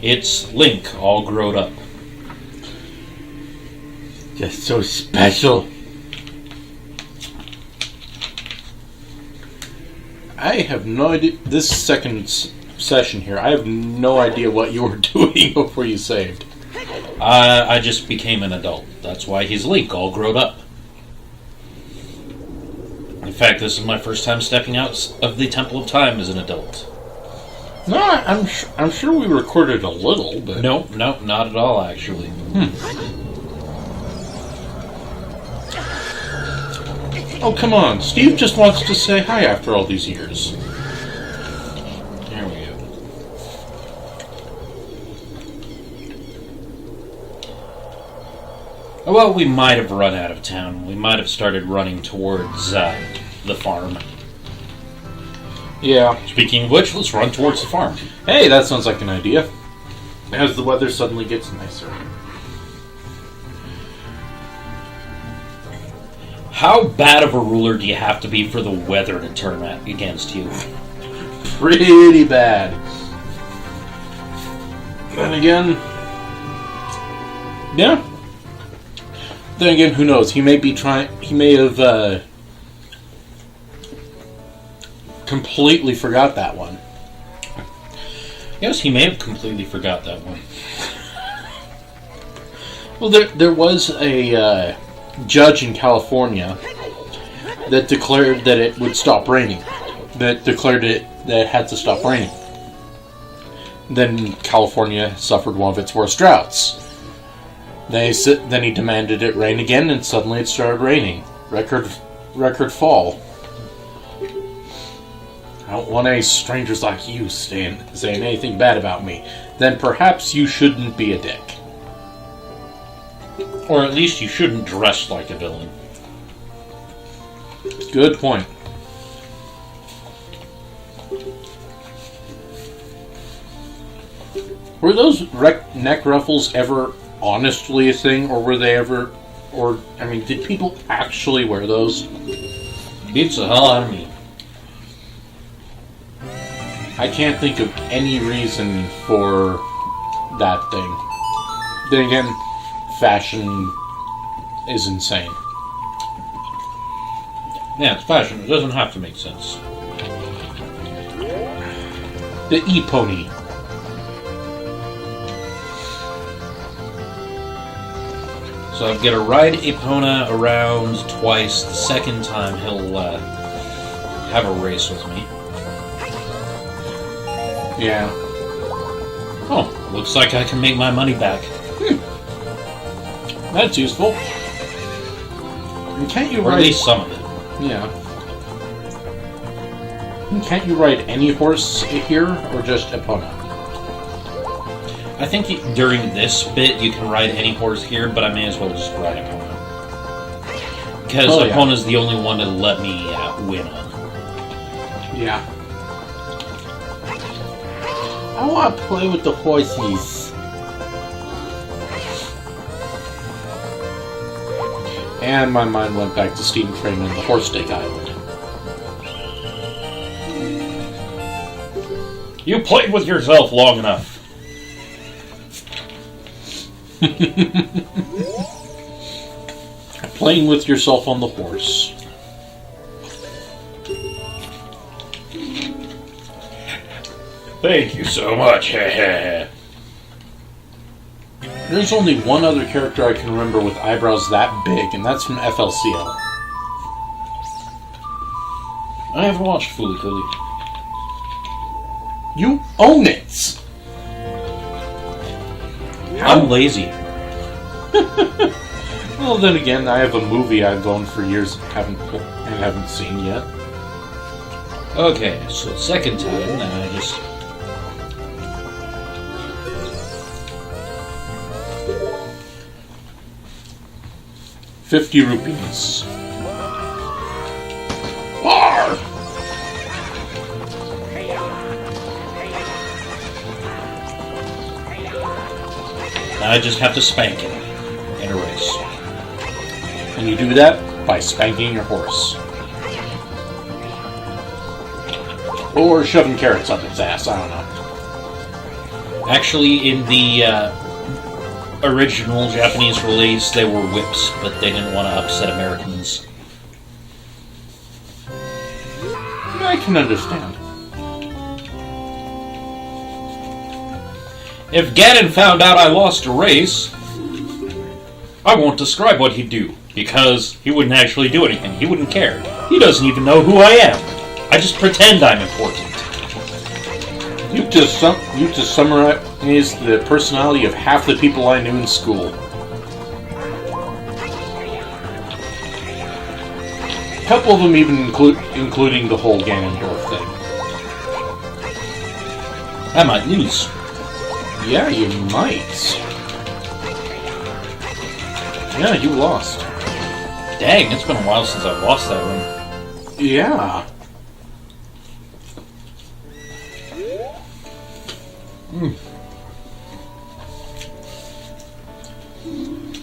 It's Link, all grown up. Just so special. I have no idea. This second session here, I have no idea what you were doing before you saved. I just became an adult. That's why he's Link, all grown up. In fact, this is my first time stepping out of the Temple of Time as an adult. No, I'm sure we recorded a little, but... No, not at all, actually. Oh, come on. Steve just wants to say hi after all these years. There we go. Well, we might have run out of town. We might have started running towards the farm. Yeah. Speaking of which, let's run towards the farm. Hey, that sounds like an idea. As the weather suddenly gets nicer. How bad of a ruler do you have to be for the weather to turn against you? Pretty bad. Then again... Yeah. Then again, who knows? He may be trying... He may have, completely forgot that one. Yes, he may have completely forgot that one. Well, there was a judge in California that declared that it would stop raining. That declared that it had to stop raining. Then California suffered one of its worst droughts. Then he demanded it rain again, and suddenly it started raining. Record fall. I don't want any strangers like you saying anything bad about me. Then perhaps you shouldn't be a dick. Or at least you shouldn't dress like a villain. Good point. Were those neck ruffles ever honestly a thing, or were they ever... Or, I mean, did people actually wear those? Beats the hell out of me. I can't think of any reason for that thing. Then again, fashion is insane. Yeah, it's fashion. It doesn't have to make sense. The E-pony. So I'm gonna ride Epona around twice. The second time he'll have a race with me. Yeah. Oh, looks like I can make my money back. That's useful. And can't you Or ride... at least some of it. Yeah. And can't you ride any horse here, or just Epona? I think during this bit you can ride any horse here, but I may as well just ride Epona. Because Epona's the only one to let me win on. Yeah. I want to play with the horses. And my mind went back to Stephen Crane and the Horse Steak Island. You played with yourself long enough. Playing with yourself on the horse. Thank you so much. There's only one other character I can remember with eyebrows that big, and that's from FLCL. I haven't watched Fooly Cooly. You own it! I'm lazy. Well, then again, I have a movie I've owned for years and haven't seen yet. Okay, so second time, then I just... 50 rupees. Arr! I just have to spank it in a race. And you do that by spanking your horse. Or shoving carrots up its ass, I don't know. Actually, in the original Japanese release, they were whips, but they didn't want to upset Americans. I can understand. If Ganon found out I lost a race, I won't describe what he'd do, because he wouldn't actually do anything. He wouldn't care. He doesn't even know who I am. I just pretend I'm important. You just summarized the personality of half the people I knew in school. A couple of them even including the whole Ganondorf thing. I might lose. Yeah, you might. Yeah, you lost. Dang, it's been a while since I've lost that one. Yeah.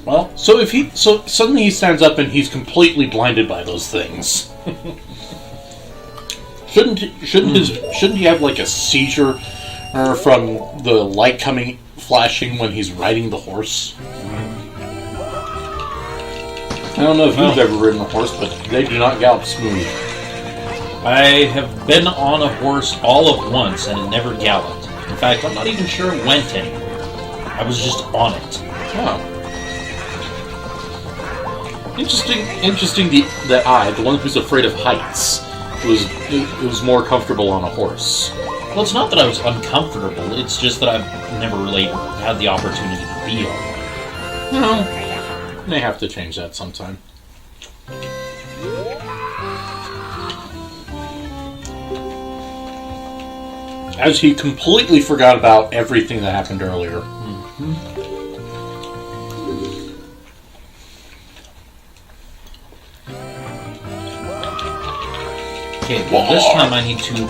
Well, so suddenly he stands up and he's completely blinded by those things. Shouldn't he have like a seizure from the light flashing when he's riding the horse? I don't know if you've ever ridden a horse, but they do not gallop smooth. I have been on a horse all of once and it never galloped. In fact, I'm not even sure it went anywhere. I was just on it. Oh. Interesting that I, the one who's afraid of heights, was more comfortable on a horse. Well, it's not that I was uncomfortable, it's just that I've never really had the opportunity to be on one. No. May have to change that sometime. As he completely forgot about everything that happened earlier. Mm-hmm. Okay, well this time I need to...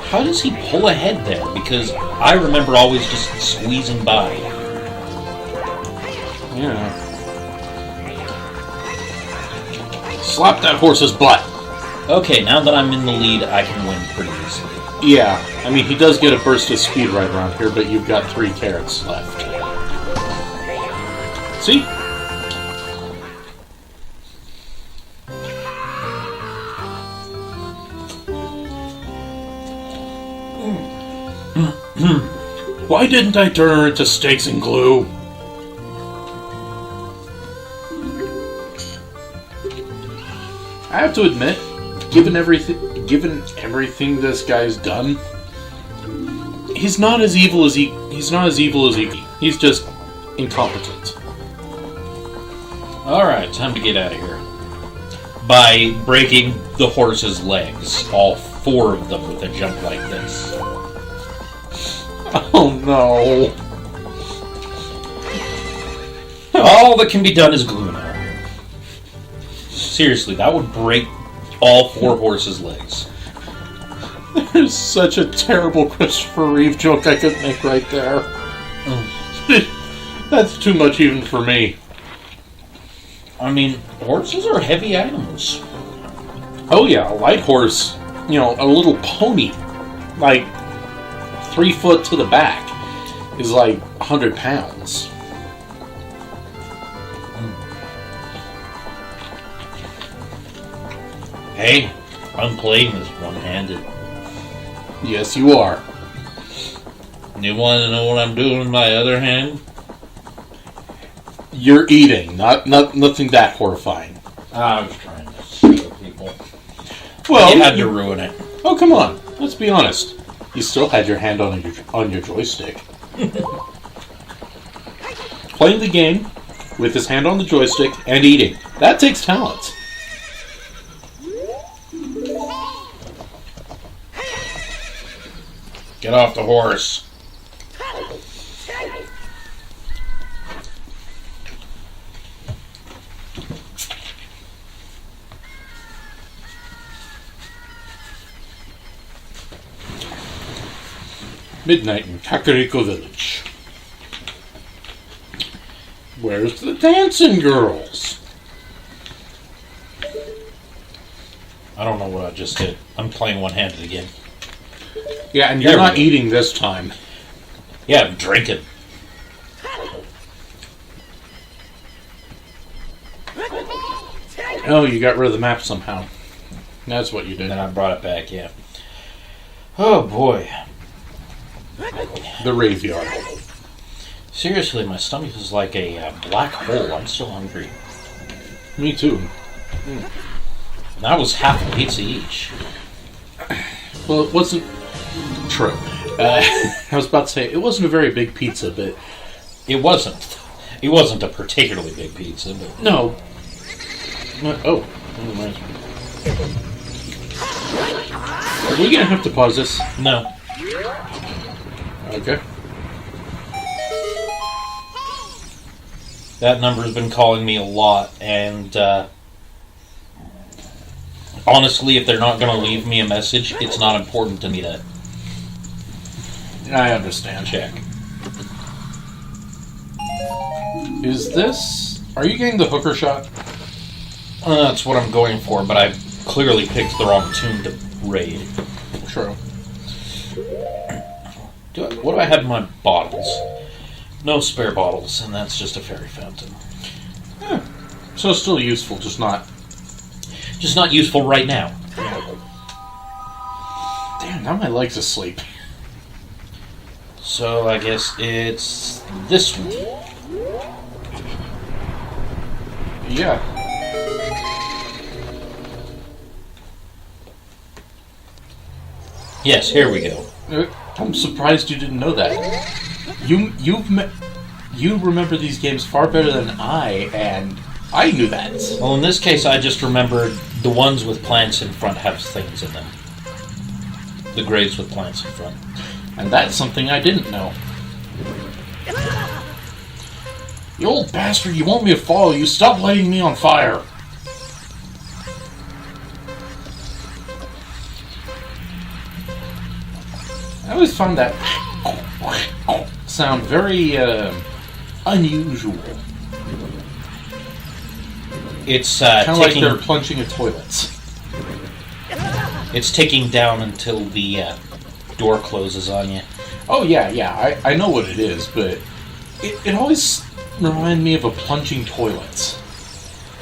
how does he pull ahead there? Because I remember always just squeezing by. Yeah. Slap that horse's butt! Okay, now that I'm in the lead, I can win pretty easily. Yeah, I mean, he does get a burst of speed right around here, but you've got 3 carrots left. See? Why didn't I turn her into stakes and glue? I have to admit, given everything this guy's done, he's not as evil as he. He's just incompetent. All right, time to get out of here. By breaking the horse's legs, all 4 of them with a jump like this. Oh no! All that can be done is glue now. Seriously, that would break all 4 horses' legs. There's such a terrible Christopher Reeve joke I could make right there. That's too much even for me. I mean, horses are heavy animals. Oh yeah, a light horse, a little pony, like 3 foot to the back, is like 100 pounds. Hey, I'm playing this one-handed. Yes, you are. You want to know what I'm doing with my other hand? You're eating, nothing that horrifying. I was trying to show people. Well, you had to ruin it. Oh, come on. Let's be honest. You still had your hand on your joystick. Playing the game with his hand on the joystick and eating. That takes talent. Get off the horse. Midnight in Kakariko Village. Where's the dancing girls? I don't know what I just did. I'm playing one-handed again. Yeah, and you're There we not go. eating this time. Yeah, I'm drinking. Oh, you got rid of the map somehow. That's what you did. And then I brought it back, yeah. Oh, boy. The graveyard. Seriously, my stomach is like a black hole. I'm still hungry. Me too. And that was half a pizza each. Well, it wasn't true. I was about to say, it wasn't a very big pizza, but... It wasn't. It wasn't a particularly big pizza, but... No. Oh. Are we gonna have to pause this? No. Okay. That number's been calling me a lot, and honestly, if they're not going to leave me a message, it's not important to me to I understand. check. Is this... Are you getting the hooker shot? That's what I'm going for, but I've clearly picked the wrong tune to raid. True. What do I have in my bottles? No spare bottles, and that's just a fairy fountain. So still useful, just not... Just not useful right now. Damn, now my leg's asleep. So I guess it's this one. Yeah. Yes, here we go. I'm surprised you didn't know that. You remember these games far better than I, and I knew that. Well, in this case, I just remembered the ones with plants in front have things in them. The graves with plants in front. And that's something I didn't know. You old bastard, you want me to follow you? Stop lighting me on fire! I always found that sound very unusual. It's Kind of like ticking. they're plunging in toilets. It's ticking down until the door closes on you. Oh yeah, I know what it is, but it always reminded me of a plunging toilet.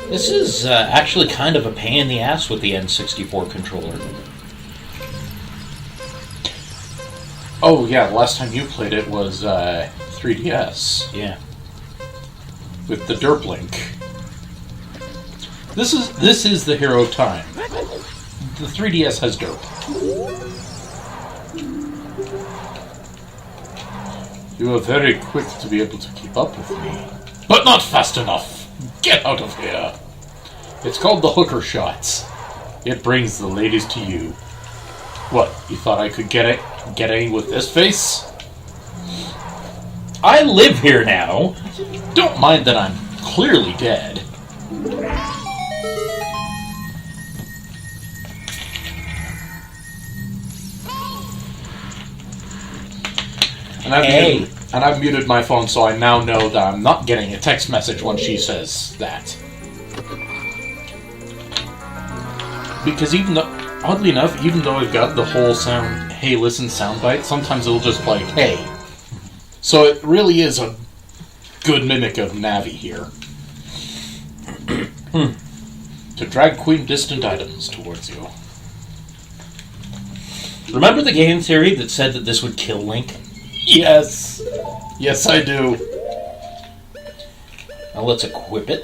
This is actually kind of a pain in the ass with the N64 controller. Oh yeah, the last time you played it was 3DS Yeah. with the Derp Link. This is the hero of time. The 3DS has Derp. You are very quick to be able to keep up with me, but not fast enough. Get out of here. It's called the hooker shots. It brings the ladies to you. What, you thought I could get any with this face? I live here now. Don't mind that I'm clearly dead. And I've muted my phone, so I now know that I'm not getting a text message when she says that. Because oddly enough, even though I've got the whole sound, hey listen soundbite, sometimes it'll just play, hey. So it really is a good mimic of Navi here. To drag queen distant items towards you. Remember the game theory that said that this would kill Link? Yes. Yes, I do. Now let's equip it.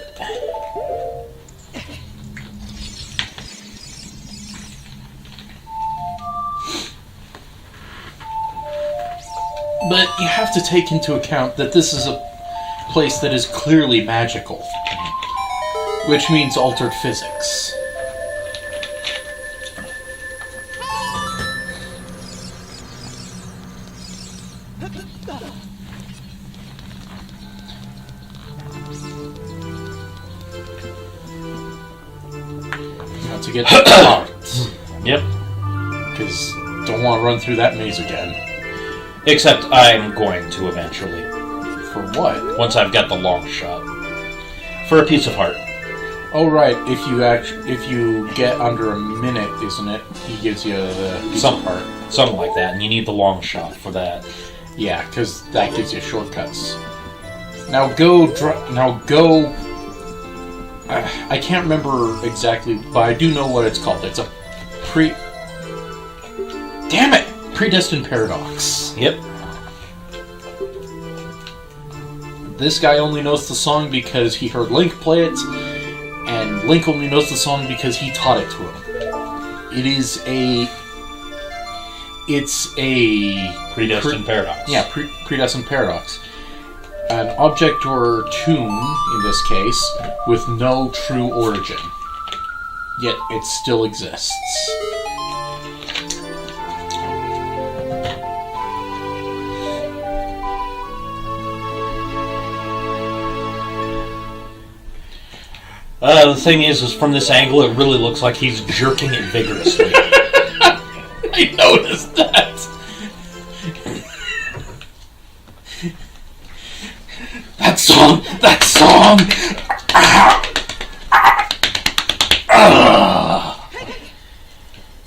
But you have to take into account that this is a place that is clearly magical. Which means altered physics. Now to get to the heart. Yep. Because don't want to run through that maze again. Except I'm going to eventually. For what? Once I've got the long shot. For a piece of heart. Oh right, if you get under a minute, isn't it? He gives you the piece of heart. Something like that, and you need the long shot for that. Yeah, because that gives you shortcuts. Now go. I can't remember exactly, but I do know what it's called. It's a Damn it! Predestined Paradox. Yep. This guy only knows the song because he heard Link play it, and Link only knows the song because he taught it to him. It's a Predestined Paradox. Yeah, Predestined Paradox. An object or tune, in this case, with no true origin. Yet it still exists. The thing is from this angle, it really looks like he's jerking it vigorously. I noticed that. That song.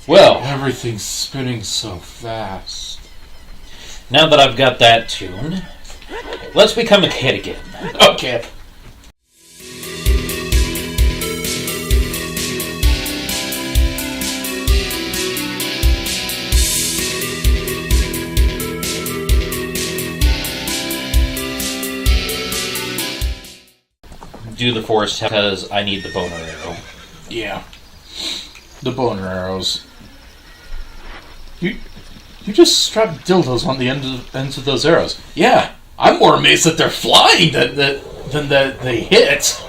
Well, everything's spinning so fast. Now that I've got that tuned, let's become a kid again. Okay. Do the force because I need the boner arrow. Yeah. The boner arrows. You just strapped dildos on the ends of those arrows. Yeah. I'm more amazed that they're flying than that they hit.